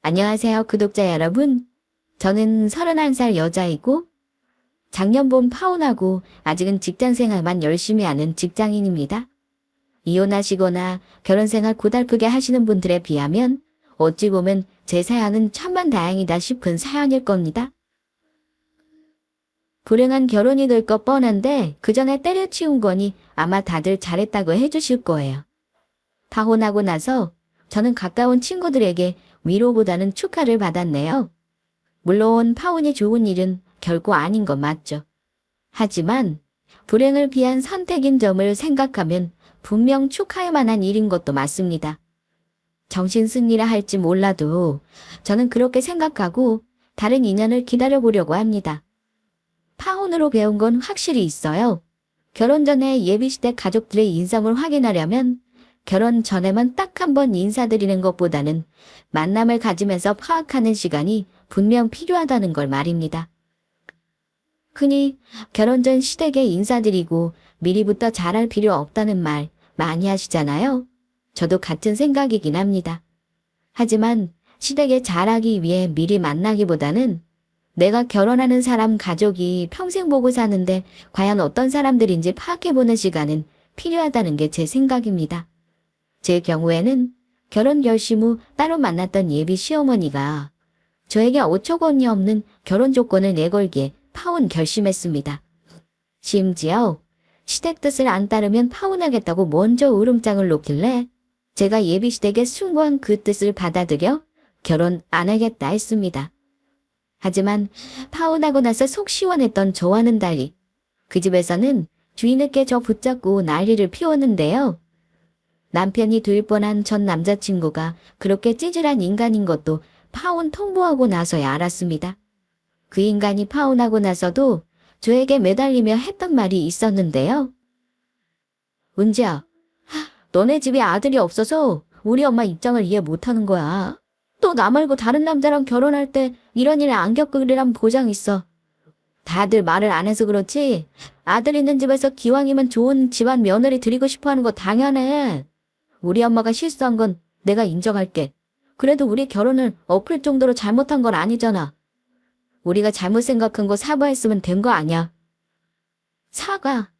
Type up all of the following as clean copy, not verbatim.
안녕하세요, 구독자 여러분. 저는 31살 여자이고 작년 봄 파혼하고 아직은 직장 생활만 열심히 하는 직장인입니다. 이혼하시거나 결혼 생활 고달프게 하시는 분들에 비하면 어찌 보면 제 사연은 천만다행이다 싶은 사연일 겁니다. 불행한 결혼이 될 것 뻔한데 그 전에 때려치운 거니 아마 다들 잘했다고 해주실 거예요. 파혼하고 나서 저는 가까운 친구들에게 위로보다는 축하를 받았네요. 물론 파혼이 좋은 일은 결코 아닌 건 맞죠. 하지만 불행을 피한 선택인 점을 생각하면 분명 축하할 만한 일인 것도 맞습니다. 정신승리라 할지 몰라도 저는 그렇게 생각하고 다른 인연을 기다려보려고 합니다. 파혼으로 배운 건 확실히 있어요. 결혼 전에 예비시댁 가족들의 인성을 확인하려면 결혼 전에만 딱 한 번 인사드리는 것보다는 만남을 가지면서 파악하는 시간이 분명 필요하다는 걸 말입니다. 흔히 결혼 전 시댁에 인사드리고 미리부터 잘할 필요 없다는 말 많이 하시잖아요. 저도 같은 생각이긴 합니다. 하지만 시댁에 잘하기 위해 미리 만나기보다는 내가 결혼하는 사람 가족이 평생 보고 사는데 과연 어떤 사람들인지 파악해보는 시간은 필요하다는 게 제 생각입니다. 제 경우에는 결혼 결심 후 따로 만났던 예비 시어머니가 저에게 어처구니 없는 결혼 조건을 내걸기에 파혼 결심했습니다. 심지어 시댁 뜻을 안 따르면 파혼하겠다고 먼저 울음장을 놓길래 제가 예비 시댁의 숭고한 그 뜻을 받아들여 결혼 안 하겠다 했습니다. 하지만 파혼하고 나서 속 시원했던 저와는 달리 그 집에서는 뒤늦게 저 붙잡고 난리를 피웠는데요. 남편이 될 뻔한 전 남자친구가 그렇게 찌질한 인간인 것도 파혼 통보하고 나서야 알았습니다. 그 인간이 파혼하고 나서도 저에게 매달리며 했던 말이 있었는데요. 은지야, 너네 집에 아들이 없어서 우리 엄마 입장을 이해 못하는 거야. 또 나 말고 다른 남자랑 결혼할 때 이런 일 안 겪으리란 보장 있어. 다들 말을 안 해서 그렇지 아들 있는 집에서 기왕이면 좋은 집안 며느리 드리고 싶어 하는 거 당연해. 우리 엄마가 실수한 건 내가 인정할게. 그래도 우리 결혼을 엎을 정도로 잘못한 건 아니잖아. 우리가 잘못 생각한 거 사과했으면 된 거 아니야. 사과?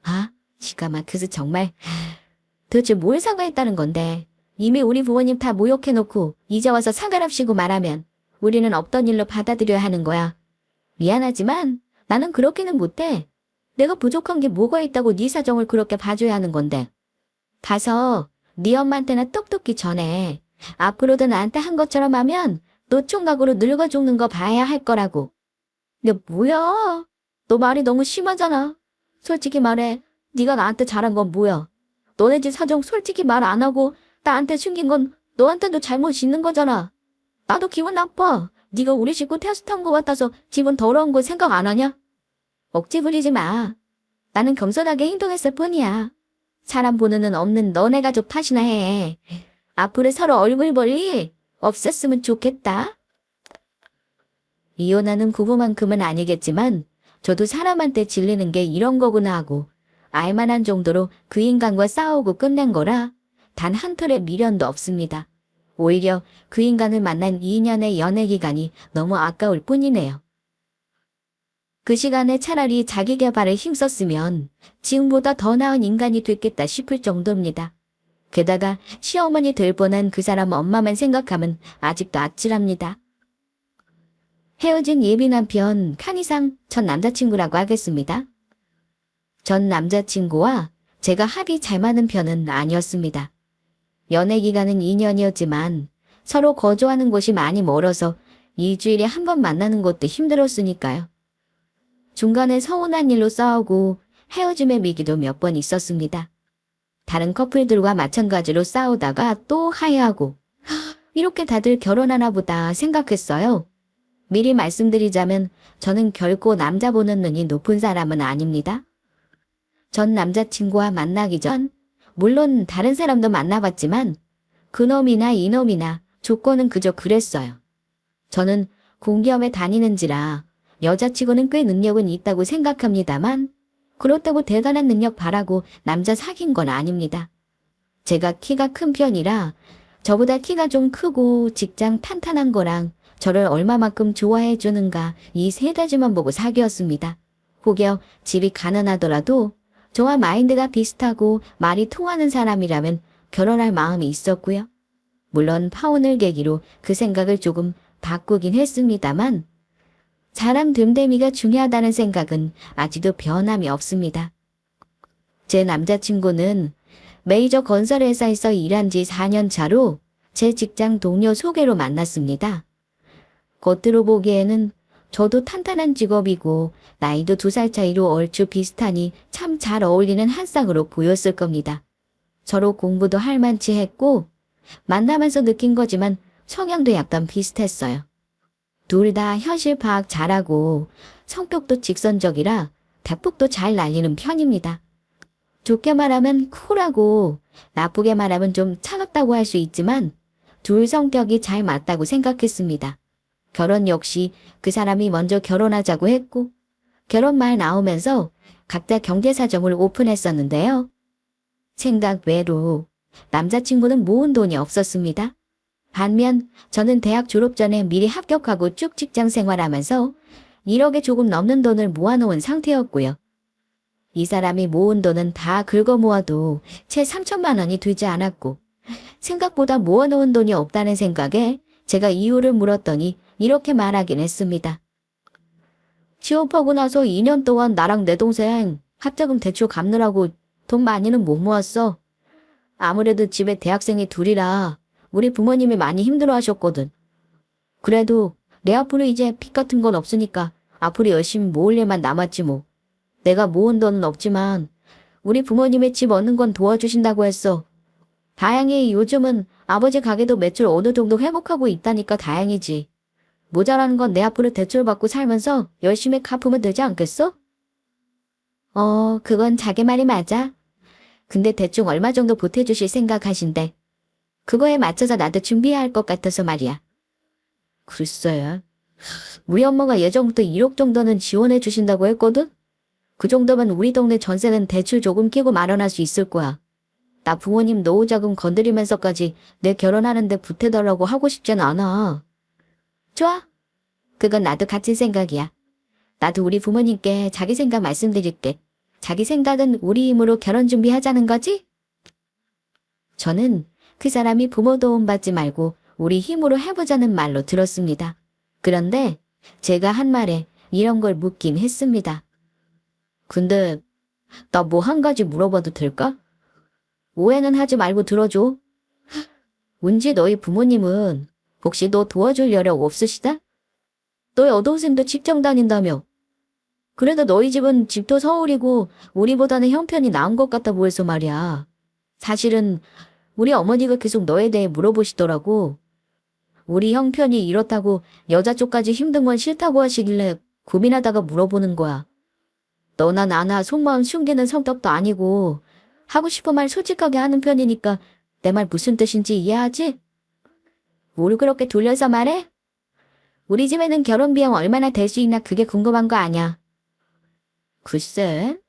아, 기가 막혀서 정말. 도대체 뭘 사과했다는 건데. 이미 우리 부모님 다 모욕해놓고 이제 와서 사과랍시고 말하면 우리는 없던 일로 받아들여야 하는 거야. 미안하지만 나는 그렇게는 못해. 내가 부족한 게 뭐가 있다고 네 사정을 그렇게 봐줘야 하는 건데. 가서 네 엄마한테나 똑똑히 전해. 앞으로도 나한테 한 것처럼 하면 노총각으로 늙어 죽는 거 봐야 할 거라고. 야, 뭐야? 너 말이 너무 심하잖아. 솔직히 말해. 네가 나한테 잘한 건 뭐야? 너네 집 사정 솔직히 말 안 하고 나한테 숨긴 건 너한테도 잘못 있는 거잖아. 나도 기분 나빠. 네가 우리 식구 테스트한 거 같아서 기분 더러운 거 생각 안 하냐? 억지 부리지 마. 나는 겸손하게 행동했을 뿐이야. 사람 보는 눈 없는 너네 가족 탓이나 해. 앞으로 서로 얼굴 볼일 없었으면 좋겠다. 이혼하는 부부만큼은 아니겠지만 저도 사람한테 질리는 게 이런 거구나 하고 알만한 정도로 그 인간과 싸우고 끝낸 거라 단 한 털의 미련도 없습니다. 오히려 그 인간을 만난 2년의 연애 기간이 너무 아까울 뿐이네요. 그 시간에 차라리 자기 개발에 힘썼으면 지금보다 더 나은 인간이 됐겠다 싶을 정도입니다. 게다가 시어머니 될 뻔한 그 사람 엄마만 생각하면 아직도 아찔합니다. 헤어진 예비 남편 칸이상 전 남자친구라고 하겠습니다. 전 남자친구와 제가 합이 잘 맞는 편은 아니었습니다. 연애 기간은 2년이었지만 서로 거주하는 곳이 많이 멀어서 일주일에 한 번 만나는 것도 힘들었으니까요. 중간에 서운한 일로 싸우고 헤어짐의 위기도 몇 번 있었습니다. 다른 커플들과 마찬가지로 싸우다가 또 화해하고 이렇게 다들 결혼하나 보다 생각했어요. 미리 말씀드리자면 저는 결코 남자 보는 눈이 높은 사람은 아닙니다. 전 남자친구와 만나기 전 물론 다른 사람도 만나봤지만 그놈이나 이놈이나 조건은 그저 그랬어요. 저는 공기업에 다니는지라 여자치고는 꽤 능력은 있다고 생각합니다만 그렇다고 대단한 능력 바라고 남자 사귄 건 아닙니다. 제가 키가 큰 편이라 저보다 키가 좀 크고 직장 탄탄한 거랑 저를 얼마만큼 좋아해 주는가 이 세 가지만 보고 사귀었습니다. 혹여 집이 가난하더라도 저와 마인드가 비슷하고 말이 통하는 사람이라면 결혼할 마음이 있었고요. 물론 파혼을 계기로 그 생각을 조금 바꾸긴 했습니다만 사람 됨됨이가 중요하다는 생각은 아직도 변함이 없습니다. 제 남자친구는 메이저 건설회사에서 일한 지 4년 차로 제 직장 동료 소개로 만났습니다. 겉으로 보기에는 저도 탄탄한 직업이고 나이도 2살 차이로 얼추 비슷하니 참 잘 어울리는 한 쌍으로 보였을 겁니다. 서로 공부도 할 만치 했고 만나면서 느낀 거지만 성향도 약간 비슷했어요. 둘 다 현실 파악 잘하고 성격도 직선적이라 대폭도 잘 날리는 편입니다. 좋게 말하면 쿨하고 나쁘게 말하면 좀 차갑다고 할 수 있지만 둘 성격이 잘 맞다고 생각했습니다. 결혼 역시 그 사람이 먼저 결혼하자고 했고 결혼 말 나오면서 각자 경제 사정을 오픈했었는데요. 생각 외로 남자친구는 모은 돈이 없었습니다. 반면 저는 대학 졸업 전에 미리 합격하고 쭉 직장 생활하면서 1억에 조금 넘는 돈을 모아놓은 상태였고요. 이 사람이 모은 돈은 다 긁어 모아도 채 3천만 원이 되지 않았고 생각보다 모아놓은 돈이 없다는 생각에 제가 이유를 물었더니 이렇게 말하긴 했습니다. 취업하고 나서 2년 동안 나랑 내 동생 학자금 대출 갚느라고 돈 많이는 못 모았어. 아무래도 집에 대학생이 둘이라 우리 부모님이 많이 힘들어하셨거든. 그래도 내 앞으로 이제 빚 같은 건 없으니까 앞으로 열심히 모을 일만 남았지 뭐. 내가 모은 돈은 없지만 우리 부모님의 집 얻는 건 도와주신다고 했어. 다행히 요즘은 아버지 가게도 매출 어느 정도 회복하고 있다니까 다행이지. 모자라는 건 내 앞으로 대출 받고 살면서 열심히 갚으면 되지 않겠어? 그건 자기 말이 맞아. 근데 대충 얼마 정도 보태주실 생각하신대. 그거에 맞춰서 나도 준비해야 할 것 같아서 말이야. 글쎄, 우리 엄마가 예전부터 1억 정도는 지원해 주신다고 했거든? 그 정도면 우리 동네 전세는 대출 조금 끼고 마련할 수 있을 거야. 나 부모님 노후자금 건드리면서까지 내 결혼하는데 보태달라고 하고 싶진 않아. 좋아. 그건 나도 같은 생각이야. 나도 우리 부모님께 자기 생각 말씀드릴게. 자기 생각은 우리 힘으로 결혼 준비하자는 거지? 저는 그 사람이 부모 도움 받지 말고 우리 힘으로 해보자는 말로 들었습니다. 그런데 제가 한 말에 이런 걸 묻긴 했습니다. 근데 나 뭐 한 가지 물어봐도 될까? 오해는 하지 말고 들어줘. 은지 너희 부모님은 혹시 너 도와줄 여력 없으시다? 너희 여동생도 직장 다닌다며. 그래도 너희 집은 집도 서울이고 우리보다는 형편이 나은 것 같아 보여서 말이야. 사실은 우리 어머니가 계속 너에 대해 물어보시더라고. 우리 형편이 이렇다고 여자 쪽까지 힘든 건 싫다고 하시길래 고민하다가 물어보는 거야. 너나 나나 속마음 숨기는 성격도 아니고 하고 싶은 말 솔직하게 하는 편이니까 내 말 무슨 뜻인지 이해하지? 뭘 그렇게 돌려서 말해? 우리 집에는 결혼 비용 얼마나 될 수 있나 그게 궁금한 거 아냐. 글쎄.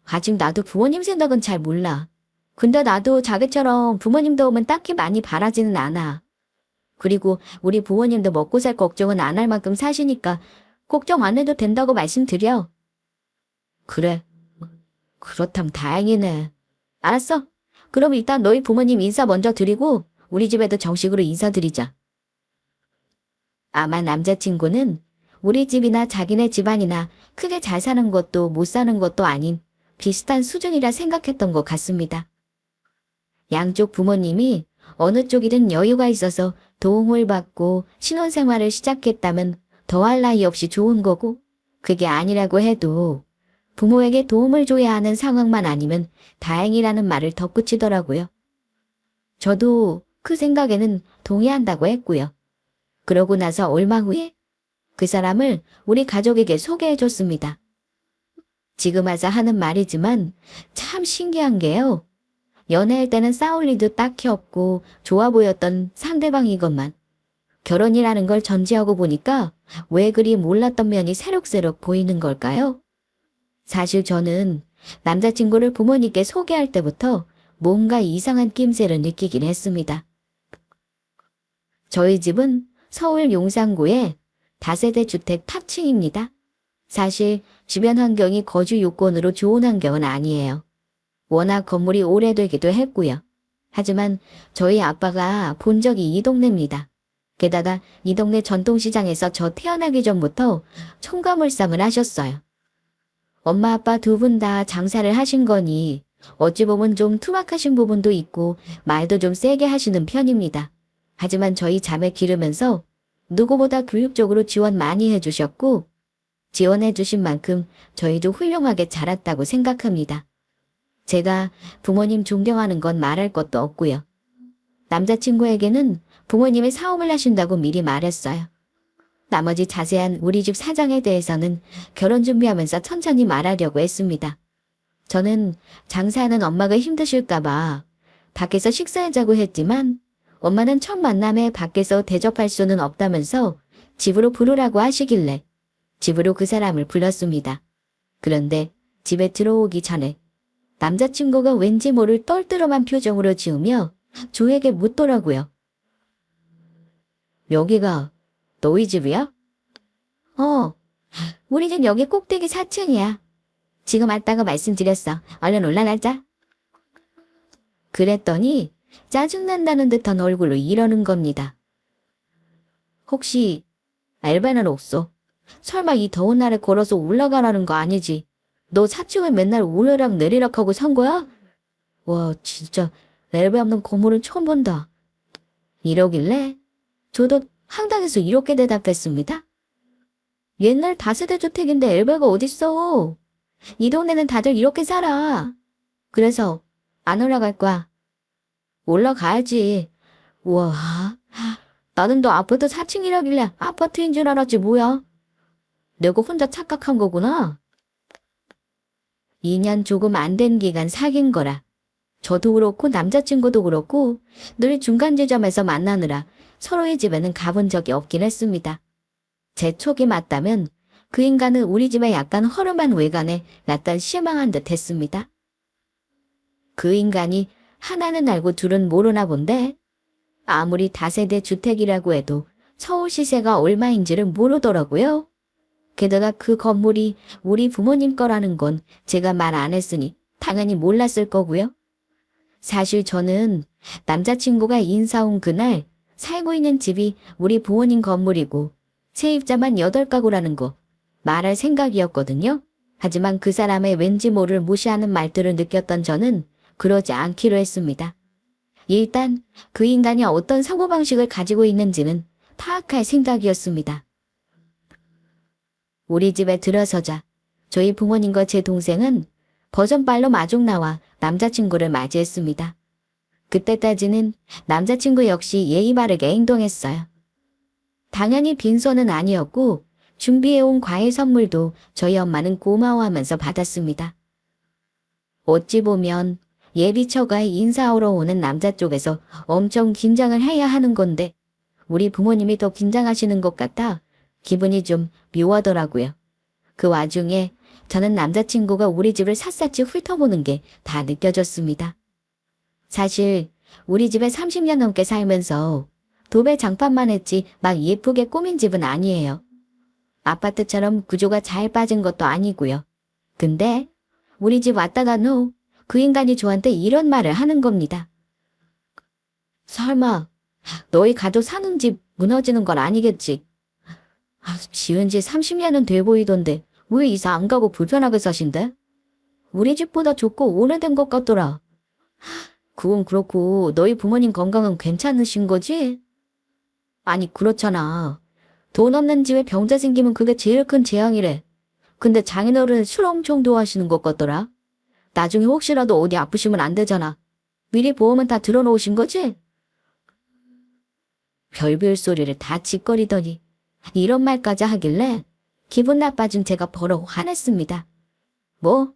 아직 나도 부모님 생각은 잘 몰라. 근데 나도 자기처럼 부모님 도움은 딱히 많이 바라지는 않아. 그리고 우리 부모님도 먹고 살 걱정은 안 할 만큼 사시니까 걱정 안 해도 된다고 말씀드려. 그래. 그렇다면 다행이네. 알았어. 그럼 일단 너희 부모님 인사 먼저 드리고 우리 집에도 정식으로 인사드리자. 아마 남자친구는 우리 집이나 자기네 집안이나 크게 잘 사는 것도 못 사는 것도 아닌 비슷한 수준이라 생각했던 것 같습니다. 양쪽 부모님이 어느 쪽이든 여유가 있어서 도움을 받고 신혼생활을 시작했다면 더할 나위 없이 좋은 거고 그게 아니라고 해도 부모에게 도움을 줘야 하는 상황만 아니면 다행이라는 말을 덧붙이더라고요. 저도 그 생각에는 동의한다고 했고요. 그러고 나서 얼마 후에 그 사람을 우리 가족에게 소개해줬습니다. 지금 와서 하는 말이지만 참 신기한 게요. 연애할 때는 싸울 일도 딱히 없고 좋아 보였던 상대방이건만 결혼이라는 걸 전제하고 보니까 왜 그리 몰랐던 면이 새록새록 보이는 걸까요? 사실 저는 남자친구를 부모님께 소개할 때부터 뭔가 이상한 낌새를 느끼긴 했습니다. 저희 집은 서울 용산구의 다세대 주택 탑층입니다. 사실 주변 환경이 거주 요건으로 좋은 환경은 아니에요. 워낙 건물이 오래되기도 했고요. 하지만 저희 아빠가 본 적이 이 동네입니다. 게다가 이 동네 전통시장에서 저 태어나기 전부터 첨가물상을 하셨어요. 엄마 아빠 두 분 다 장사를 하신 거니 어찌 보면 좀 투박하신 부분도 있고 말도 좀 세게 하시는 편입니다. 하지만 저희 자매 기르면서 누구보다 교육적으로 지원 많이 해주셨고 지원해 주신 만큼 저희도 훌륭하게 자랐다고 생각합니다. 제가 부모님 존경하는 건 말할 것도 없고요. 남자친구에게는 부모님이 사업을 하신다고 미리 말했어요. 나머지 자세한 우리 집 사정에 대해서는 결혼 준비하면서 천천히 말하려고 했습니다. 저는 장사하는 엄마가 힘드실까봐 밖에서 식사하자고 했지만 엄마는 첫 만남에 밖에서 대접할 수는 없다면서 집으로 부르라고 하시길래 집으로 그 사람을 불렀습니다. 그런데 집에 들어오기 전에 남자친구가 왠지 모를 떨떠름한 표정으로 지으며 저에게 묻더라고요. 여기가 너희 집이야? 우리 집 여기 꼭대기 4층이야. 지금 왔다가 말씀드렸어. 얼른 올라가자. 그랬더니 짜증난다는 듯한 얼굴로 이러는 겁니다. 혹시 알바는 없어? 설마 이 더운 날에 걸어서 올라가라는 거 아니지? 너 4층을 맨날 오르락 내리락 하고 산 거야? 와, 진짜 엘베 없는 건물은 처음 본다. 이러길래 저도 황당해서 이렇게 대답했습니다. 옛날 다세대 주택인데 엘베가 어딨어? 이 동네는 다들 이렇게 살아. 그래서 안 올라갈 거야. 올라가야지. 우와, 나는 너 아파트 4층이라길래 아파트인 줄 알았지 뭐야. 내가 혼자 착각한 거구나. 2년 조금 안 된 기간 사귄 거라. 저도 그렇고 남자친구도 그렇고 늘 중간 지점에서 만나느라 서로의 집에는 가본 적이 없긴 했습니다. 제 촉이 맞다면 그 인간은 우리 집에 약간 허름한 외관에 낯단 실망한 듯 했습니다. 그 인간이 하나는 알고 둘은 모르나 본데 아무리 다세대 주택이라고 해도 서울 시세가 얼마인지를 모르더라고요. 게다가 그 건물이 우리 부모님 거라는 건 제가 말 안 했으니 당연히 몰랐을 거고요. 사실 저는 남자친구가 인사 온 그날 살고 있는 집이 우리 부모님 건물이고 세입자만 8가구라는 거 말할 생각이었거든요. 하지만 그 사람의 왠지 모를 무시하는 말들을 느꼈던 저는 그러지 않기로 했습니다. 일단 그 인간이 어떤 사고방식을 가지고 있는지는 파악할 생각이었습니다. 우리 집에 들어서자 저희 부모님과 제 동생은 버전발로 마중 나와 남자친구를 맞이했습니다. 그때까지는 남자친구 역시 예의 바르게 행동했어요. 당연히 빈손은 아니었고 준비해온 과일 선물도 저희 엄마는 고마워하면서 받았습니다. 어찌 보면 예비처가에 인사하러 오는 남자 쪽에서 엄청 긴장을 해야 하는 건데 우리 부모님이 더 긴장하시는 것 같아 기분이 좀 묘하더라고요. 그 와중에 저는 남자친구가 우리 집을 샅샅이 훑어보는 게 다 느껴졌습니다. 사실 우리 집에 30년 넘게 살면서 도배 장판만 했지 막 예쁘게 꾸민 집은 아니에요. 아파트처럼 구조가 잘 빠진 것도 아니고요. 근데 우리 집 왔다 간 후 그 인간이 저한테 이런 말을 하는 겁니다. 설마 너희 가족 사는 집 무너지는 건 아니겠지? 지은 지 30년은 돼 보이던데 왜 이사 안 가고 불편하게 사신대? 우리 집보다 좋고 오래된 것 같더라. 그건 그렇고 너희 부모님 건강은 괜찮으신 거지? 아니 그렇잖아. 돈 없는 집에 병자 생기면 그게 제일 큰 재앙이래. 근데 장인어른은 술 엄청 좋아하시는 것 같더라. 나중에 혹시라도 어디 아프시면 안 되잖아. 미리 보험은 다 들어놓으신 거지? 별별 소리를 다 짓거리더니 이런 말까지 하길래 기분 나빠진 제가 버럭 화냈습니다. 뭐?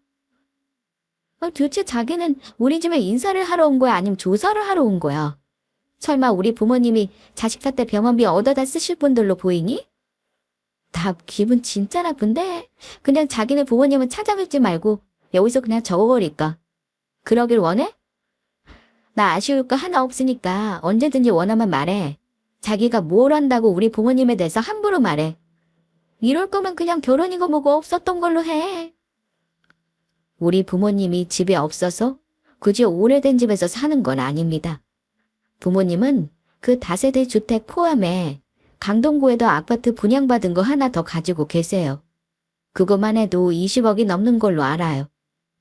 도대체 자기는 우리 집에 인사를 하러 온 거야 아니면 조사를 하러 온 거야? 설마 우리 부모님이 자식 탓때 병원비 얻어다 쓰실 분들로 보이니? 나 기분 진짜 나쁜데 그냥 자기네 부모님은 찾아뵙지 말고 여기서 그냥 적어버릴까? 그러길 원해? 나 아쉬울 거 하나 없으니까 언제든지 원하면 말해. 자기가 뭘 한다고 우리 부모님에 대해서 함부로 말해. 이럴 거면 그냥 결혼이고 뭐고 없었던 걸로 해. 우리 부모님이 집에 없어서 굳이 오래된 집에서 사는 건 아닙니다. 부모님은 그 다세대 주택 포함해 강동구에도 아파트 분양받은 거 하나 더 가지고 계세요. 그것만 해도 20억이 넘는 걸로 알아요.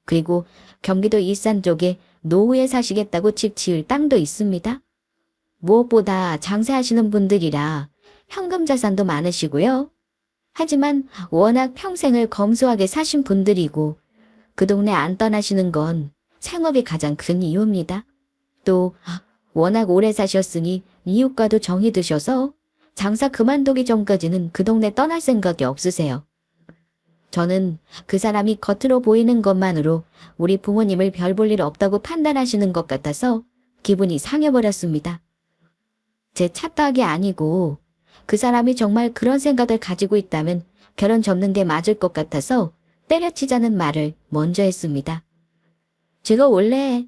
그리고 경기도 일산 쪽에 노후에 사시겠다고 집 지을 땅도 있습니다. 무엇보다 장사하시는 분들이라 현금 자산도 많으시고요. 하지만 워낙 평생을 검소하게 사신 분들이고 그 동네 안 떠나시는 건 생업이 가장 큰 이유입니다. 또 워낙 오래 사셨으니 이웃과도 정이 드셔서 장사 그만두기 전까지는 그 동네 떠날 생각이 없으세요. 저는 그 사람이 겉으로 보이는 것만으로 우리 부모님을 별 볼 일 없다고 판단하시는 것 같아서 기분이 상해버렸습니다. 제 착각이 아니고 그 사람이 정말 그런 생각을 가지고 있다면 결혼 접는 게 맞을 것 같아서 때려치자는 말을 먼저 했습니다. 제가 원래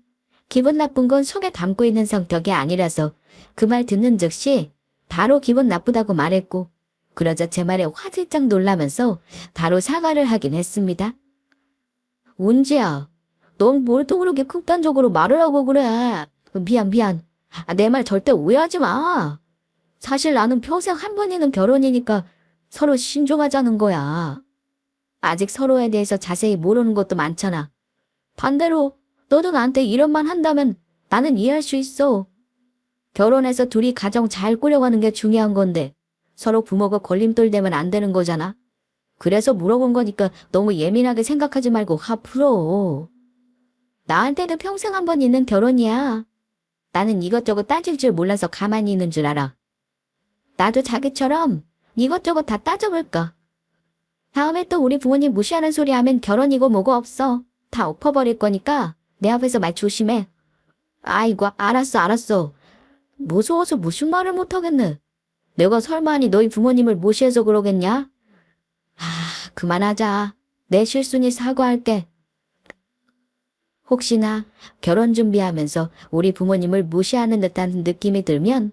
기분 나쁜 건 속에 담고 있는 성격이 아니라서 그 말 듣는 즉시 바로 기분 나쁘다고 말했고 그러자 제 말에 화들짝 놀라면서 바로 사과를 하긴 했습니다. 운지야, 넌 뭘 또 그렇게 극단적으로 말을 하고 그래. 미안. 내 말 절대 오해하지 마. 사실 나는 평생 한 번이는 결혼이니까 서로 신중하자는 거야. 아직 서로에 대해서 자세히 모르는 것도 많잖아. 반대로 너도 나한테 이런 말 한다면 나는 이해할 수 있어. 결혼해서 둘이 가정 잘 꾸려가는 게 중요한 건데 서로 부모가 걸림돌 되면 안 되는 거잖아. 그래서 물어본 거니까 너무 예민하게 생각하지 말고 화 풀어. 나한테도 평생 한 번 있는 결혼이야. 나는 이것저것 따질 줄 몰라서 가만히 있는 줄 알아. 나도 자기처럼 이것저것 다 따져볼까. 다음에 또 우리 부모님 무시하는 소리 하면 결혼이고 뭐고 없어. 다 엎어버릴 거니까 내 앞에서 말 조심해. 아이고 알았어. 무서워서 무슨 말을 못하겠네. 내가 설마하니 너희 부모님을 무시해서 그러겠냐? 그만하자. 내 실수니 사과할게. 혹시나 결혼 준비하면서 우리 부모님을 무시하는 듯한 느낌이 들면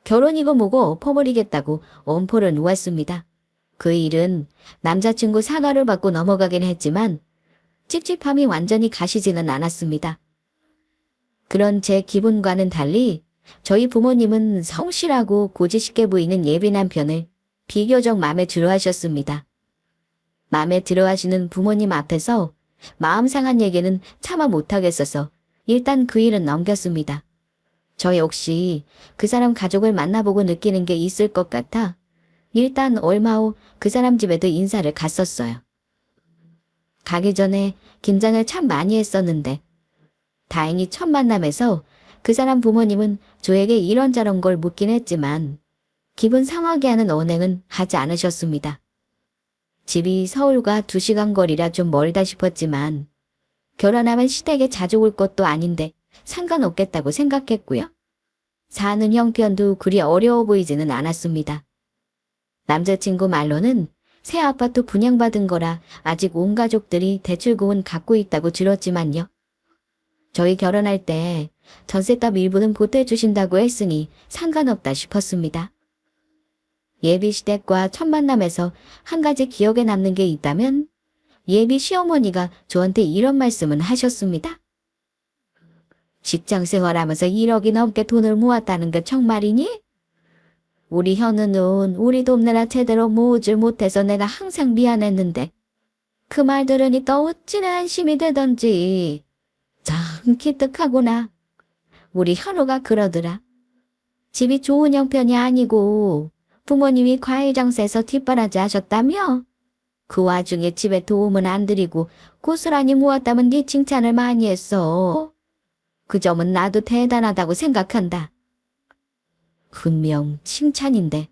결혼이고 뭐고 엎어버리겠다고 엄포를 놓았습니다. 그 일은 남자친구 사과를 받고 넘어가긴 했지만 찝찝함이 완전히 가시지는 않았습니다. 그런 제 기분과는 달리 저희 부모님은 성실하고 고지식해 보이는 예비 남편을 비교적 마음에 들어하셨습니다. 마음에 들어하시는 부모님 앞에서 마음 상한 얘기는 차마 못하겠어서 일단 그 일은 넘겼습니다. 저 역시 그 사람 가족을 만나보고 느끼는 게 있을 것 같아 일단 얼마 후 그 사람 집에도 인사를 갔었어요. 가기 전에 긴장을 참 많이 했었는데 다행히 첫 만남에서 그 사람 부모님은 저에게 이런저런 걸 묻긴 했지만 기분 상하게 하는 언행은 하지 않으셨습니다. 집이 서울과 2시간 거리라 좀 멀다 싶었지만 결혼하면 시댁에 자주 올 것도 아닌데 상관없겠다고 생각했고요. 사는 형편도 그리 어려워 보이지는 않았습니다. 남자친구 말로는 새 아파트 분양받은 거라 아직 온 가족들이 대출금은 갖고 있다고 들었지만요. 저희 결혼할 때 전셋값 일부는 보태주신다고 했으니 상관없다 싶었습니다. 예비 시댁과 첫 만남에서 한 가지 기억에 남는 게 있다면 예비 시어머니가 저한테 이런 말씀은 하셨습니다. 직장 생활하면서 1억이 넘게 돈을 모았다는 게 정말이니? 우리 현우는 우리 돕느라 제대로 모으질 못해서 내가 항상 미안했는데 그 말 들으니 또 어찌나 안심이 되던지 참 기특하구나. 우리 현우가 그러더라. 집이 좋은 형편이 아니고 부모님이 과일 장사해서 뒷바라지 하셨다며? 그 와중에 집에 도움은 안 드리고 고스란히 모았다면 네 칭찬을 많이 했어. 그 점은 나도 대단하다고 생각한다. 분명 칭찬인데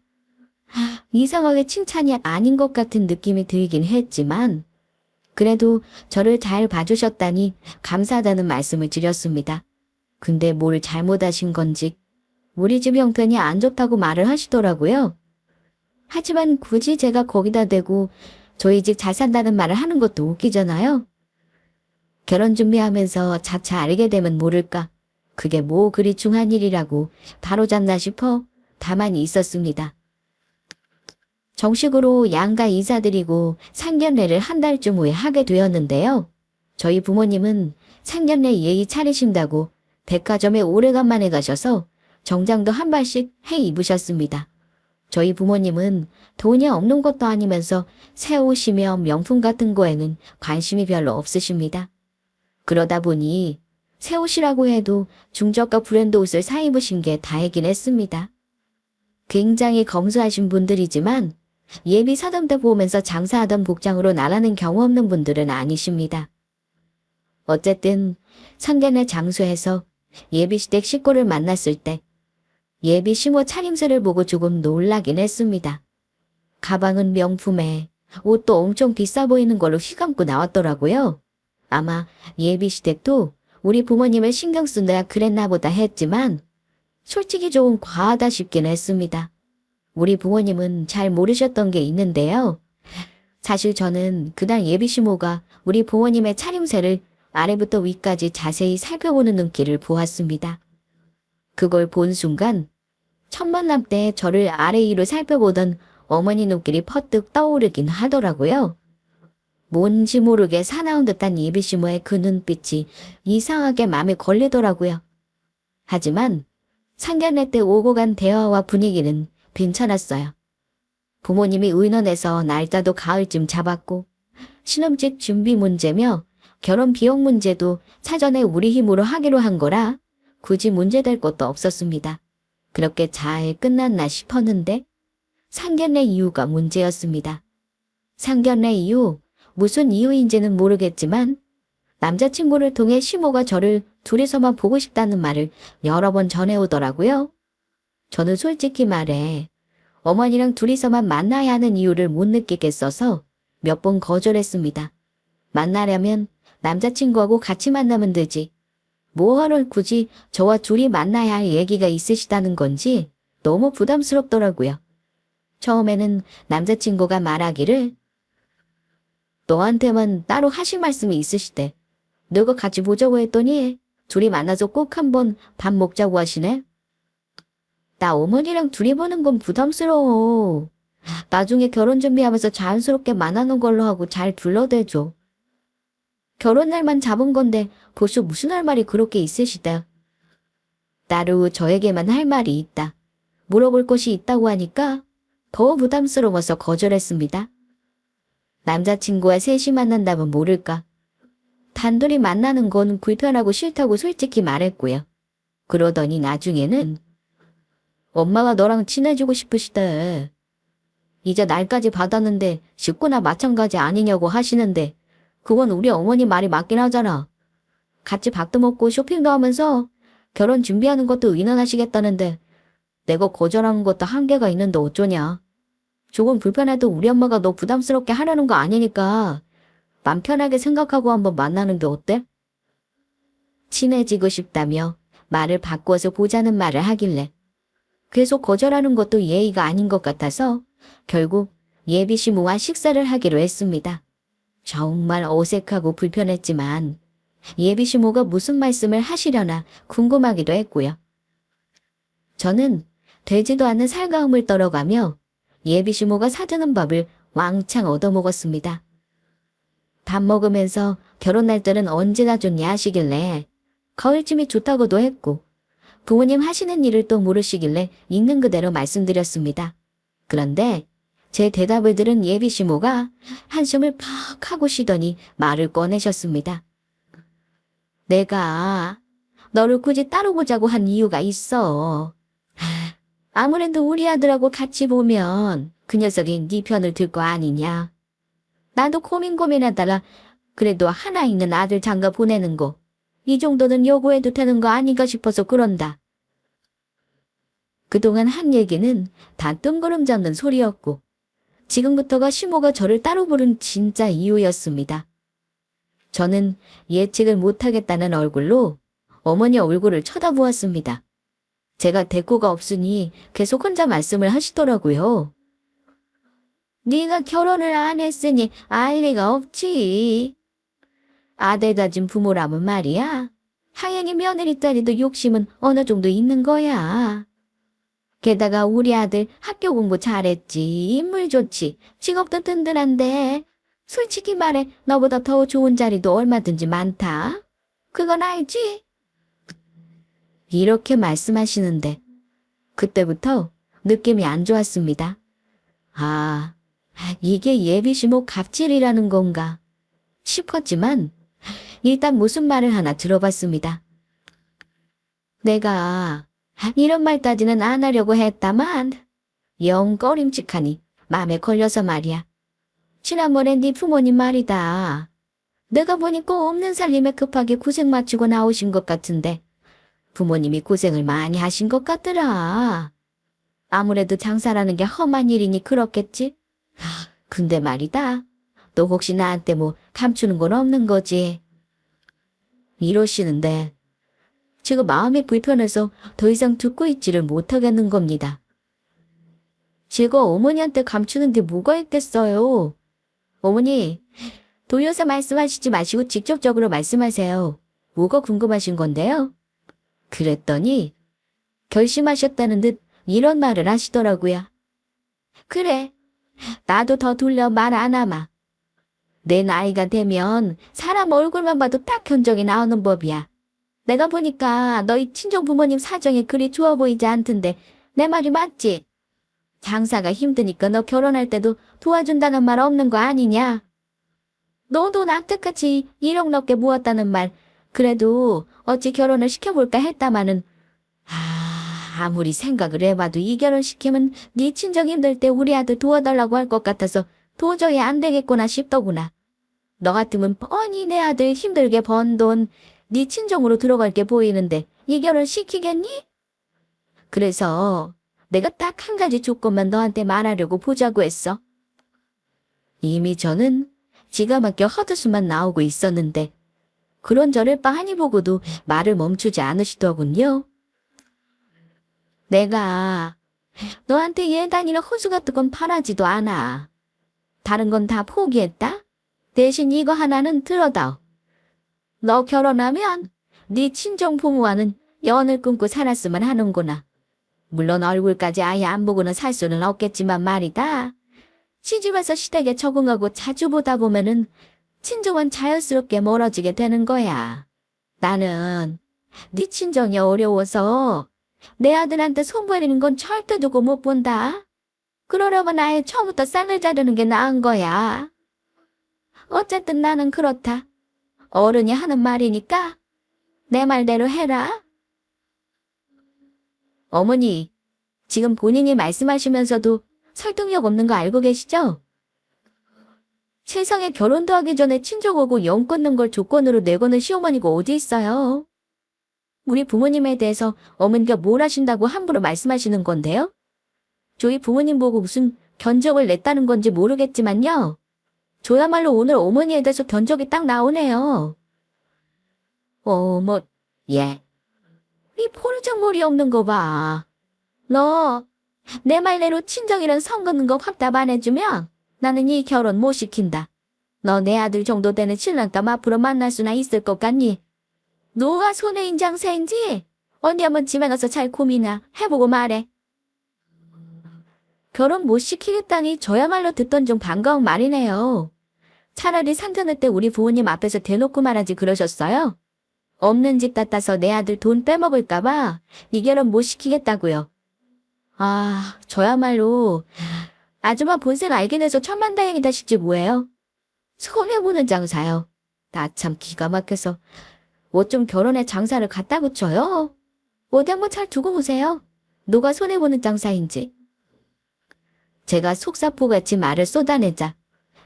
이상하게 칭찬이 아닌 것 같은 느낌이 들긴 했지만 그래도 저를 잘 봐주셨다니 감사하다는 말씀을 드렸습니다. 근데 뭘 잘못하신 건지 우리 집 형편이 안 좋다고 말을 하시더라고요. 하지만 굳이 제가 거기다 대고 저희 집 잘 산다는 말을 하는 것도 웃기잖아요. 결혼 준비하면서 차차 알게 되면 모를까 그게 뭐 그리 중한 일이라고 바로잡나 싶어 가만히 있었습니다. 정식으로 양가 인사드리고 상견례를 한 달쯤 후에 하게 되었는데요. 저희 부모님은 상견례 예의 차리신다고 백화점에 오래간만에 가셔서 정장도 한 벌씩 해 입으셨습니다. 저희 부모님은 돈이 없는 것도 아니면서 새 옷이며 명품 같은 거에는 관심이 별로 없으십니다. 그러다 보니 새 옷이라고 해도 중저가 브랜드 옷을 사 입으신 게 다행이긴 했습니다. 굉장히 검소하신 분들이지만 예비 사돈 때 보면서 장사하던 복장으로 나라는 경우 없는 분들은 아니십니다. 어쨌든 상견례 장소에서 예비시댁 식구를 만났을 때 예비 시모 차림새를 보고 조금 놀라긴 했습니다. 가방은 명품에 옷도 엄청 비싸 보이는 걸로 휘감고 나왔더라고요. 아마 예비시댁도 우리 부모님을 신경 쓰느라 그랬나 보다 했지만 솔직히 조금 과하다 싶긴 했습니다. 우리 부모님은 잘 모르셨던 게 있는데요. 사실 저는 그날 예비시모가 우리 부모님의 차림새를 아래부터 위까지 자세히 살펴보는 눈길을 보았습니다. 그걸 본 순간 첫 만남 때 저를 아래 위로 살펴보던 어머니 눈길이 퍼뜩 떠오르긴 하더라고요. 뭔지 모르게 사나운 듯한 예비시모의 그 눈빛이 이상하게 마음에 걸리더라고요. 하지만 상견례 때 오고 간 대화와 분위기는 괜찮았어요. 부모님이 의논해서 날짜도 가을쯤 잡았고 신혼집 준비 문제며 결혼 비용 문제도 사전에 우리 힘으로 하기로 한 거라 굳이 문제될 것도 없었습니다. 그렇게 잘 끝났나 싶었는데 상견례 이유가 문제였습니다. 상견례 이유, 무슨 이유인지는 모르겠지만 남자친구를 통해 시모가 저를 둘이서만 보고 싶다는 말을 여러 번 전해오더라고요. 저는 솔직히 말해 어머니랑 둘이서만 만나야 하는 이유를 못 느끼겠어서 몇 번 거절했습니다. 만나려면 남자친구하고 같이 만나면 되지. 뭐하러 굳이 저와 둘이 만나야 할 얘기가 있으시다는 건지 너무 부담스럽더라고요. 처음에는 남자친구가 말하기를 너한테만 따로 하실 말씀이 있으시대. 너가 같이 보자고 했더니 둘이 만나서 꼭 한번 밥 먹자고 하시네. 나 어머니랑 둘이 보는 건 부담스러워. 나중에 결혼 준비하면서 자연스럽게 만나는 걸로 하고 잘 둘러대줘. 결혼날만 잡은 건데 벌써 무슨 할 말이 그렇게 있으시다. 따로 저에게만 할 말이 있다. 물어볼 것이 있다고 하니까 더 부담스러워서 거절했습니다. 남자친구와 셋이 만난다면 모를까. 단둘이 만나는 건 불편하고 싫다고 솔직히 말했고요. 그러더니 나중에는 엄마가 너랑 친해지고 싶으시대. 이제 날까지 받았는데 식구나 마찬가지 아니냐고 하시는데 그건 우리 어머니 말이 맞긴 하잖아. 같이 밥도 먹고 쇼핑도 하면서 결혼 준비하는 것도 의논하시겠다는데 내가 거절하는 것도 한계가 있는데 어쩌냐. 조금 불편해도 우리 엄마가 너 부담스럽게 하려는 거 아니니까 맘 편하게 생각하고 한번 만나는 게 어때? 친해지고 싶다며 말을 바꿔서 보자는 말을 하길래 계속 거절하는 것도 예의가 아닌 것 같아서 결국 예비시모와 식사를 하기로 했습니다. 정말 어색하고 불편했지만 예비시모가 무슨 말씀을 하시려나 궁금하기도 했고요. 저는 되지도 않는 살가움을 떨어가며 예비시모가 사주는 밥을 왕창 얻어먹었습니다. 밥 먹으면서 결혼 날짜는 언제 나중냐 하시길래 가을쯤이 좋다고도 했고 부모님 하시는 일을 또 모르시길래 있는 그대로 말씀드렸습니다. 그런데 제 대답을 들은 예비시모가 한숨을 팍 하고 쉬더니 말을 꺼내셨습니다. 내가 너를 굳이 따로 보자고 한 이유가 있어. 아무래도 우리 아들하고 같이 보면 그 녀석이 네 편을 들 거 아니냐. 나도 고민하다가 그래도 하나 있는 아들 장가 보내는 거 이 정도는 요구해도 되는 거 아닌가 싶어서 그런다. 그동안 한 얘기는 다 뜬구름 잡는 소리였고 지금부터가 시모가 저를 따로 부른 진짜 이유였습니다. 저는 예측을 못하겠다는 얼굴로 어머니 얼굴을 쳐다보았습니다. 제가 대꾸가 없으니 계속 혼자 말씀을 하시더라고요. 네가 결혼을 안 했으니 알 리가 없지. 아들 가진 부모라면 말이야. 하영이 며느리 딸이도 욕심은 어느 정도 있는 거야. 게다가 우리 아들 학교 공부 잘했지, 인물 좋지, 직업도 든든한데 솔직히 말해 너보다 더 좋은 자리도 얼마든지 많다. 그건 알지? 이렇게 말씀하시는데 그때부터 느낌이 안 좋았습니다. 아, 이게 예비시모 갑질이라는 건가 싶었지만 일단 무슨 말을 하나 들어봤습니다. 내가 이런 말까지는 안 하려고 했다만 영 꺼림칙하니 마음에 걸려서 말이야. 지난번에 네 부모님 말이다. 내가 보니 꼭 없는 살림에 급하게 고생 마치고 나오신 것 같은데 부모님이 고생을 많이 하신 것 같더라. 아무래도 장사라는 게 험한 일이니 그렇겠지? 근데 말이다. 너 혹시 나한테 뭐 감추는 건 없는 거지? 이러시는데 지금 마음이 불편해서 더 이상 듣고 있지를 못하겠는 겁니다. 제가 어머니한테 감추는 게 뭐가 있겠어요? 어머니, 돌려서 말씀하시지 마시고 직접적으로 말씀하세요. 뭐가 궁금하신 건데요? 그랬더니 결심하셨다는 듯 이런 말을 하시더라고요. 그래, 나도 더 돌려 말 안 하마. 내 나이가 되면 사람 얼굴만 봐도 딱 견적이 나오는 법이야. 내가 보니까 너희 친정 부모님 사정이 그리 좋아 보이지 않던데 내 말이 맞지? 장사가 힘드니까 너 결혼할 때도 도와준다는 말 없는 거 아니냐? 너도 낙태같이 1억 넘게 모았다는 말 그래도 어찌 결혼을 시켜볼까 했다마는 아무리 생각을 해봐도 이 결혼 시키면 네 친정 힘들 때 우리 아들 도와달라고 할 것 같아서 도저히 안 되겠구나 싶더구나. 너 같으면 뻔히 내 아들 힘들게 번 돈 네 친정으로 들어갈 게 보이는데 이 결혼 시키겠니? 그래서 내가 딱 한 가지 조건만 너한테 말하려고 보자고 했어. 이미 저는 기가 막혀 헛웃음만 나오고 있었는데 그런 저를 빤히 보고도 말을 멈추지 않으시더군요. 내가 너한테 예단이나 호수 같은 건 바라지도 않아. 다른 건 다 포기했다. 대신 이거 하나는 들어다오. 너 결혼하면 네 친정 부모와는 연을 끊고 살았으면 하는구나. 물론 얼굴까지 아예 안 보고는 살 수는 없겠지만 말이다. 시집와서 시댁에 적응하고 자주 보다 보면은 친정은 자연스럽게 멀어지게 되는 거야. 나는 네 친정이 어려워서 내 아들한테 손 버리는 건 절대 두고 못 본다. 그러려면 아예 처음부터 쌍을 자르는 게 나은 거야. 어쨌든 나는 그렇다. 어른이 하는 말이니까 내 말대로 해라. 어머니, 지금 본인이 말씀하시면서도 설득력 없는 거 알고 계시죠? 세상에 결혼도 하기 전에 친정 오고 영 끊는 걸 조건으로 내거는 시어머니가 어디 있어요? 우리 부모님에 대해서 어머니가 뭘 하신다고 함부로 말씀하시는 건데요? 저희 부모님 보고 무슨 견적을 냈다는 건지 모르겠지만요. 저야말로 오늘 어머니에 대해서 견적이 딱 나오네요. 어머, 예. 이 포르장머리 없는 거 봐. 너 내 말대로 친정이란 선 긋는 거 확답 안 해주면 나는 이 결혼 못 시킨다. 너 내 아들 정도 되는 신랑감 앞으로 만날 수나 있을 것 같니? 너가 손해인 장사인지 언니 한번 집에 가서 잘 고민이나 해보고 말해. 결혼 못 시키겠다니 저야말로 듣던 좀 반가운 말이네요. 차라리 상견례 때 우리 부모님 앞에서 대놓고 말하지 그러셨어요? 없는 집 갖다서 내 아들 돈 빼먹을까봐 이 결혼 못 시키겠다고요. 저야말로 아줌마 본색 알게 돼서 천만다행이다 싶지 뭐예요. 손해보는 장사요. 나 참 기가 막혀서 뭐 좀 결혼에 장사를 갖다 붙여요. 어디 한번 잘 두고 보세요. 누가 손해보는 장사인지. 제가 속사포같이 말을 쏟아내자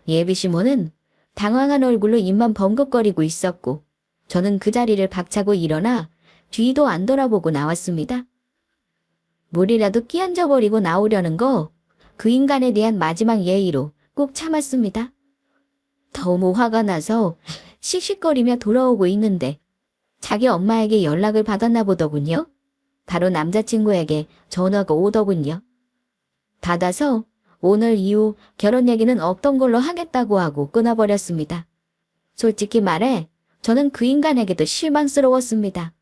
예비시모는 당황한 얼굴로 입만 번긋거리고 있었고 저는 그 자리를 박차고 일어나 뒤도 안 돌아보고 나왔습니다. 물이라도 끼얹어버리고 나오려는 거 그 인간에 대한 마지막 예의로 꼭 참았습니다. 너무 화가 나서 씩씩거리며 돌아오고 있는데 자기 엄마에게 연락을 받았나 보더군요. 바로 남자친구에게 전화가 오더군요. 받아서 오늘 이후 결혼 얘기는 없던 걸로 하겠다고 하고 끊어버렸습니다. 솔직히 말해 저는 그 인간에게도 실망스러웠습니다.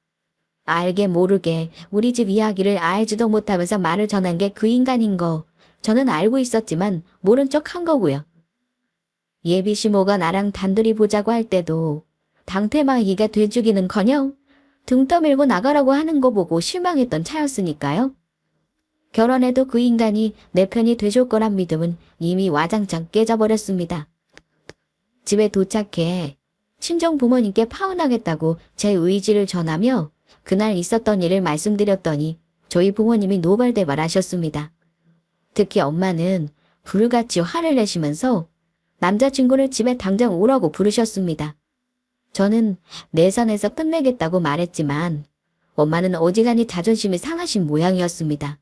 알게 모르게 우리 집 이야기를 알지도 못하면서 말을 전한 게 그 인간인 거 저는 알고 있었지만 모른 척 한 거고요. 예비 시모가 나랑 단둘이 보자고 할 때도 당태마이가 돼주기는커녕 등 떠밀고 나가라고 하는 거 보고 실망했던 차였으니까요. 결혼해도 그 인간이 내 편이 돼줄 거란 믿음은 이미 와장창 깨져버렸습니다. 집에 도착해 친정 부모님께 파혼하겠다고 제 의지를 전하며 그날 있었던 일을 말씀드렸더니 저희 부모님이 노발대발하셨습니다. 특히 엄마는 불같이 화를 내시면서 남자친구를 집에 당장 오라고 부르셨습니다. 저는 내 선에서 끝내겠다고 말했지만 엄마는 어지간히 자존심이 상하신 모양이었습니다.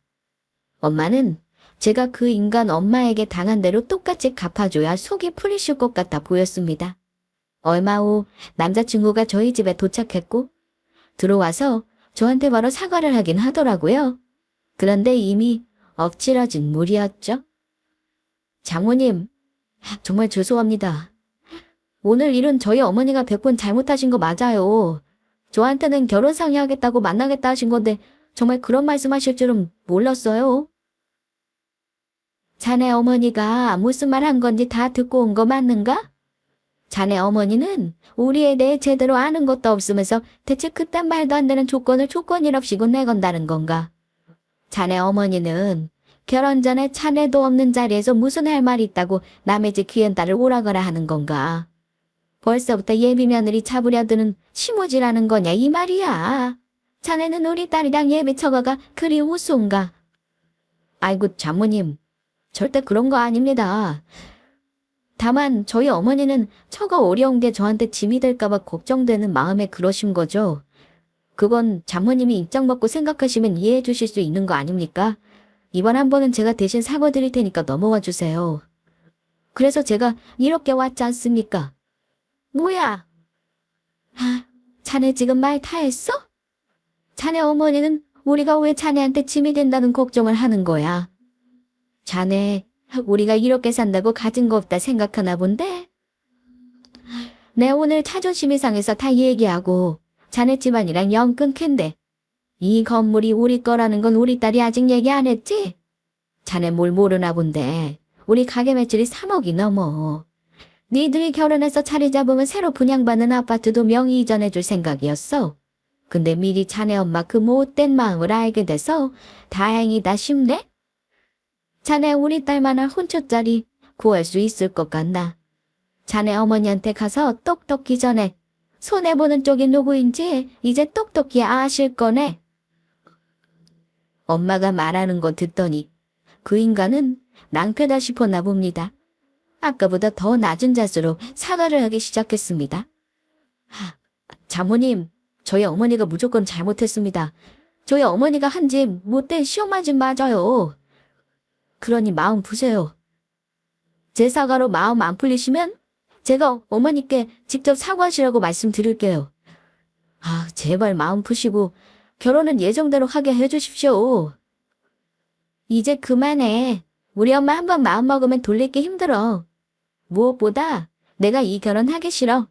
엄마는 제가 그 인간 엄마에게 당한 대로 똑같이 갚아줘야 속이 풀리실 것 같아 보였습니다. 얼마 후 남자친구가 저희 집에 도착했고 들어와서 저한테 바로 사과를 하긴 하더라고요. 그런데 이미 엎질러진 물이었죠. 장모님, 정말 죄송합니다. 오늘 일은 저희 어머니가 100번 잘못하신 거 맞아요. 저한테는 결혼 상의하겠다고 만나겠다 하신 건데 정말 그런 말씀하실 줄은 몰랐어요. 자네 어머니가 무슨 말 한 건지 다 듣고 온 거 맞는가? 자네 어머니는 우리에 대해 제대로 아는 것도 없으면서 대체 그딴 말도 안 되는 조건을 조건이랍시고 내건다는 건가? 자네 어머니는 결혼 전에 자네도 없는 자리에서 무슨 할 말이 있다고 남의 집 귀한 딸을 오라가라 하는 건가? 벌써부터 예비 며느리 잡으려 드는 시무지라는 거냐 이 말이야. 자네는 우리 딸이랑 예비 처가가 그리 우스운가? 아이고 장모님, 절대 그런 거 아닙니다. 다만 저희 어머니는 처가 어려운 게 저한테 짐이 될까봐 걱정되는 마음에 그러신 거죠. 그건 장모님이 입장 받고 생각하시면 이해해 주실 수 있는 거 아닙니까? 이번 한 번은 제가 대신 사과드릴 테니까 넘어와 주세요. 그래서 제가 이렇게 왔지 않습니까? 뭐야? 자네 지금 말 다 했어? 자네 어머니는 우리가 왜 자네한테 짐이 된다는 걱정을 하는 거야? 자네, 우리가 이렇게 산다고 가진 거 없다 생각하나 본데? 내 오늘 자존심이 상해서 다 얘기하고 자네 집안이랑 영 끊긴데 이 건물이 우리 거라는 건 우리 딸이 아직 얘기 안 했지? 자네 뭘 모르나 본데 우리 가게 매출이 3억이 넘어. 니들이 결혼해서 자리 잡으면 새로 분양받는 아파트도 명의 이전해 줄 생각이었어. 근데 미리 자네 엄마 그 못된 마음을 알게 돼서 다행이다 싶네? 자네 우리 딸만한 혼초짜리 구할 수 있을 것 같나? 자네 어머니한테 가서 똑똑히 전해. 손해보는 쪽이 누구인지 이제 똑똑히 아실 거네. 엄마가 말하는 거 듣더니 그 인간은 낭패다 싶었나 봅니다. 아까보다 더 낮은 자세로 사과를 하기 시작했습니다. 장모님, 저희 어머니가 무조건 잘못했습니다. 저희 어머니가 한 집 못된 시엄마 집 맞아요. 그러니 마음 푸세요. 제 사과로 마음 안 풀리시면 제가 어머니께 직접 사과하시라고 말씀드릴게요. 제발 마음 푸시고 결혼은 예정대로 하게 해주십시오. 이제 그만해. 우리 엄마 한번 마음먹으면 돌리기 힘들어. 무엇보다 내가 이 결혼 하기 싫어.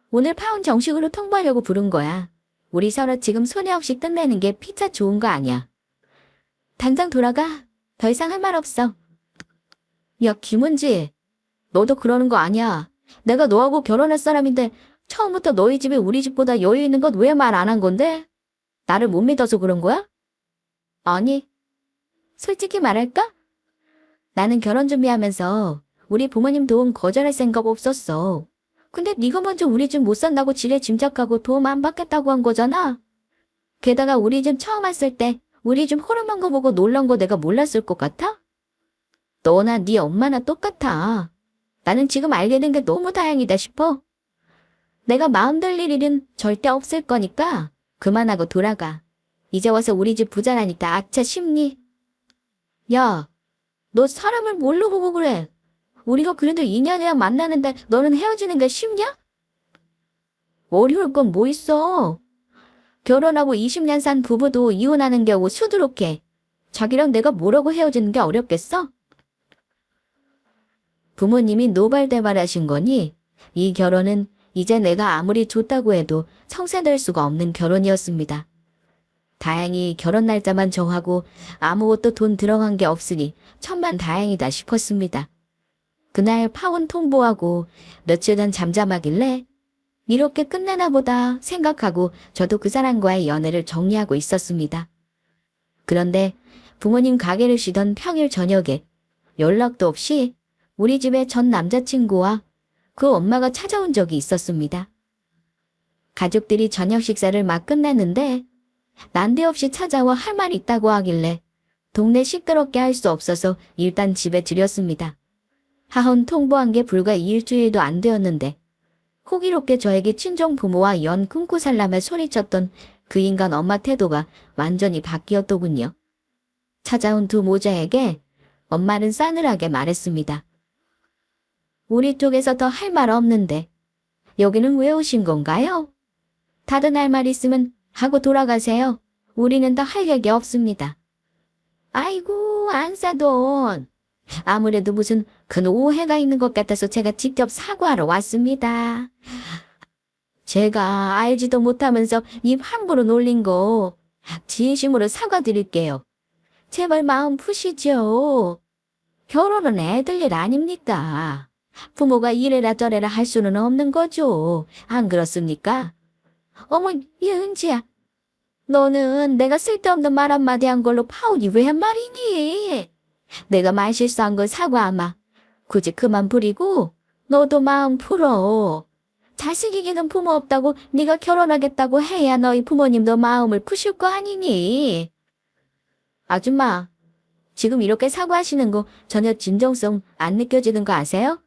오늘 파혼 정식으로 통보하려고 부른 거야. 우리 서로 지금 손해 없이 끝내는 게 피차 좋은 거 아니야. 당장 돌아가. 더 이상 할 말 없어. 야, 김은지. 너도 그러는 거 아니야. 내가 너하고 결혼할 사람인데 처음부터 너희 집이 우리 집보다 여유 있는 것 왜 말 안 한 건데? 나를 못 믿어서 그런 거야? 아니, 솔직히 말할까? 나는 결혼 준비하면서 우리 부모님 도움 거절할 생각 없었어. 근데 네가 먼저 우리 집 못 산다고 지레 짐작하고 도움 안 받겠다고 한 거잖아. 게다가 우리 집 처음 왔을 때 우리 집 호르몬 거 보고 놀란 거 내가 몰랐을 것 같아? 너나 네 엄마나 똑같아. 나는 지금 알게 된 게 너무 다행이다 싶어. 내가 마음 들릴 일은 절대 없을 거니까 그만하고 돌아가. 이제 와서 우리 집 부자라니까 악차 싶니? 야, 너 사람을 뭘로 보고 그래? 우리가 그래도 2년이나 만나는데 너는 헤어지는 게 쉽냐? 어려울 건 뭐 있어? 결혼하고 20년 산 부부도 이혼하는 경우 수두룩해. 자기랑 내가 뭐라고 헤어지는 게 어렵겠어? 부모님이 노발대발하신 거니 이 결혼은 이제 내가 아무리 좋다고 해도 성사될 수가 없는 결혼이었습니다. 다행히 결혼 날짜만 정하고 아무것도 돈 들어간 게 없으니 천만 다행이다 싶었습니다. 그날 파혼 통보하고 며칠 전 잠잠하길래 이렇게 끝내나 보다 생각하고 저도 그 사람과의 연애를 정리하고 있었습니다. 그런데 부모님 가게를 쉬던 평일 저녁에 연락도 없이 우리 집에 전 남자친구와 그 엄마가 찾아온 적이 있었습니다. 가족들이 저녁 식사를 막 끝냈는데 난데없이 찾아와 할 말 있다고 하길래 동네 시끄럽게 할 수 없어서 일단 집에 들였습니다. 하혼 통보한 게 불과 일주일도 안 되었는데 호기롭게 저에게 친정 부모와 연 끊고 살라며 소리쳤던 그 인간 엄마 태도가 완전히 바뀌었더군요. 찾아온 두 모자에게 엄마는 싸늘하게 말했습니다. 우리 쪽에서 더 할 말 없는데 여기는 왜 오신 건가요? 다들 할 말 있으면 하고 돌아가세요. 우리는 더 할 얘기 없습니다. 아이고 안사돈. 아무래도 무슨 큰 오해가 있는 것 같아서 제가 직접 사과하러 왔습니다. 제가 알지도 못하면서 입 함부로 놀린 거 진심으로 사과드릴게요. 제발 마음 푸시죠. 결혼은 애들 일 아닙니까? 부모가 이래라 저래라 할 수는 없는 거죠. 안 그렇습니까? 어머, 예은지야. 너는 내가 쓸데없는 말 한마디 한 걸로 파혼이 왜 한 말이니? 내가 말 실수한 걸 사과하마. 굳이 그만 부리고 너도 마음 풀어. 자식 이기는 부모 없다고 네가 결혼하겠다고 해야 너희 부모님도 마음을 푸실 거 아니니? 아줌마, 지금 이렇게 사과하시는 거 전혀 진정성 안 느껴지는 거 아세요?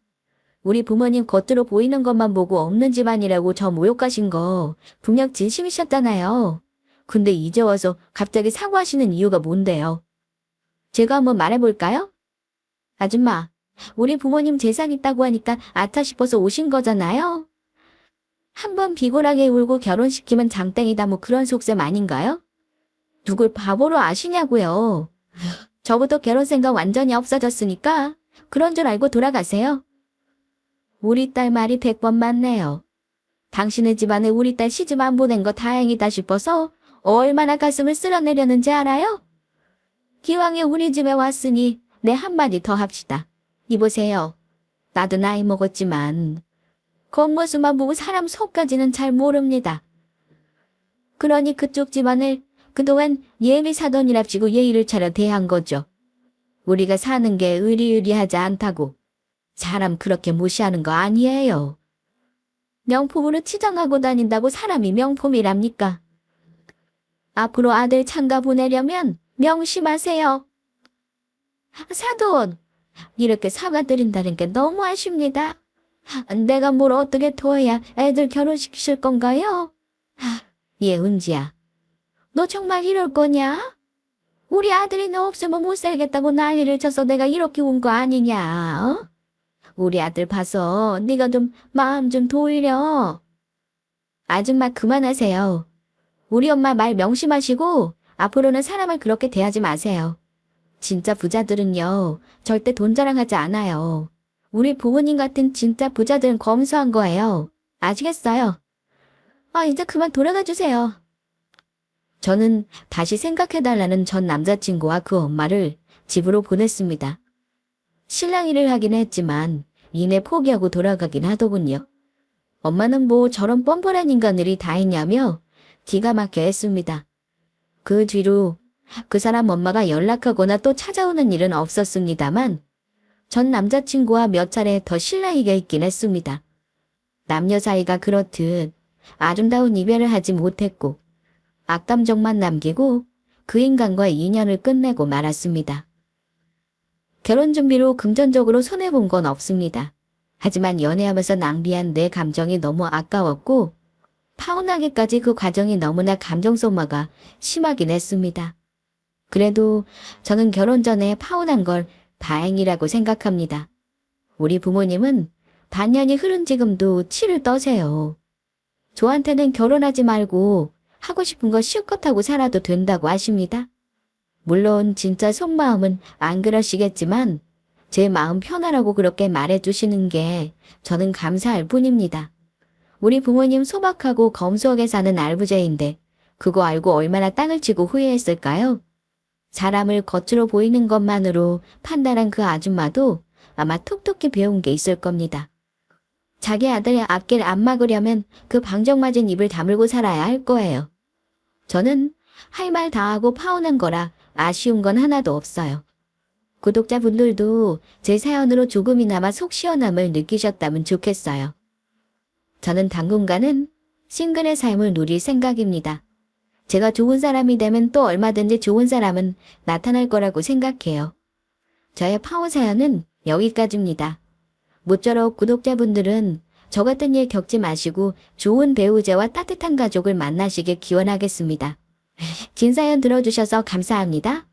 우리 부모님 겉으로 보이는 것만 보고 없는 집안이라고 저 모욕하신 거 분명 진심이셨잖아요. 근데 이제 와서 갑자기 사과하시는 이유가 뭔데요? 제가 한번 말해볼까요? 아줌마, 우리 부모님 재산 있다고 하니까 아타 싶어서 오신 거잖아요. 한번 비굴하게 울고 결혼시키면 장땡이다 뭐 그런 속셈 아닌가요? 누굴 바보로 아시냐고요. 저부터 결혼 생각 완전히 없어졌으니까 그런 줄 알고 돌아가세요. 우리 딸 말이 100번 맞네요. 당신의 집안에 우리 딸 시집 안 보낸 거 다행이다 싶어서 얼마나 가슴을 쓸어내렸는지 알아요? 기왕에 우리 집에 왔으니 내 한마디 더 합시다. 이보세요. 나도 나이 먹었지만 겉모습만 보고 사람 속까지는 잘 모릅니다. 그러니 그쪽 집안을 그동안 예비사돈이랍시고 예의를 차려 대한 거죠. 우리가 사는 게 의리의리하지 않다고 사람 그렇게 무시하는 거 아니에요. 명품으로 치장하고 다닌다고 사람이 명품이랍니까? 앞으로 아들 장가 보내려면 명심하세요. 사돈, 이렇게 사과드린다는 게 너무 아쉽니다. 내가 뭘 어떻게 도와야 애들 결혼시키실 건가요? 예은지야, 너 정말 이럴 거냐? 우리 아들이 너 없으면 못 살겠다고 난리를 쳐서 내가 이렇게 온 거 아니냐? 어? 우리 아들 봐서 네가 좀 마음 좀 도이려. 아줌마 그만하세요. 우리 엄마 말 명심하시고 앞으로는 사람을 그렇게 대하지 마세요. 진짜 부자들은요, 절대 돈 자랑하지 않아요. 우리 부모님 같은 진짜 부자들은 검소한 거예요. 아시겠어요? 이제 그만 돌아가 주세요. 저는 다시 생각해달라는 전 남자친구와 그 엄마를 집으로 보냈습니다. 신랑 일을 하긴 했지만 이내 포기하고 돌아가긴 하더군요. 엄마는 뭐 저런 뻔뻔한 인간들이 다 있냐며 기가 막혀 했습니다. 그 뒤로 그 사람 엄마가 연락하거나 또 찾아오는 일은 없었습니다만 전 남자친구와 몇 차례 더 실랑이가 있긴 했습니다. 남녀 사이가 그렇듯 아름다운 이별을 하지 못했고 악감정만 남기고 그 인간과의 인연을 끝내고 말았습니다. 결혼 준비로 금전적으로 손해본 건 없습니다. 하지만 연애하면서 낭비한 내 감정이 너무 아까웠고 파혼하기까지 그 과정이 너무나 감정 소모가 심하긴 했습니다. 그래도 저는 결혼 전에 파혼한 걸 다행이라고 생각합니다. 우리 부모님은 반년이 흐른 지금도 치를 떠세요. 저한테는 결혼하지 말고 하고 싶은 거 실컷 하고 살아도 된다고 하십니다. 물론 진짜 속마음은 안 그러시겠지만 제 마음 편하라고 그렇게 말해주시는 게 저는 감사할 뿐입니다. 우리 부모님 소박하고 검소하게 사는 알부자인데 그거 알고 얼마나 땅을 치고 후회했을까요? 사람을 겉으로 보이는 것만으로 판단한 그 아줌마도 아마 톡톡히 배운 게 있을 겁니다. 자기 아들의 앞길 안 막으려면 그 방정맞은 입을 다물고 살아야 할 거예요. 저는 할 말 다 하고 파혼한 거라 아쉬운 건 하나도 없어요. 구독자분들도 제 사연으로 조금이나마 속 시원함을 느끼셨다면 좋겠어요. 저는 당분간은 싱글의 삶을 누릴 생각입니다. 제가 좋은 사람이 되면 또 얼마든지 좋은 사람은 나타날 거라고 생각해요. 저의 파혼 사연은 여기까지입니다. 모쪼록 구독자분들은 저 같은 일 겪지 마시고 좋은 배우자와 따뜻한 가족을 만나시길 기원하겠습니다. 긴 사연 들어주셔서 감사합니다.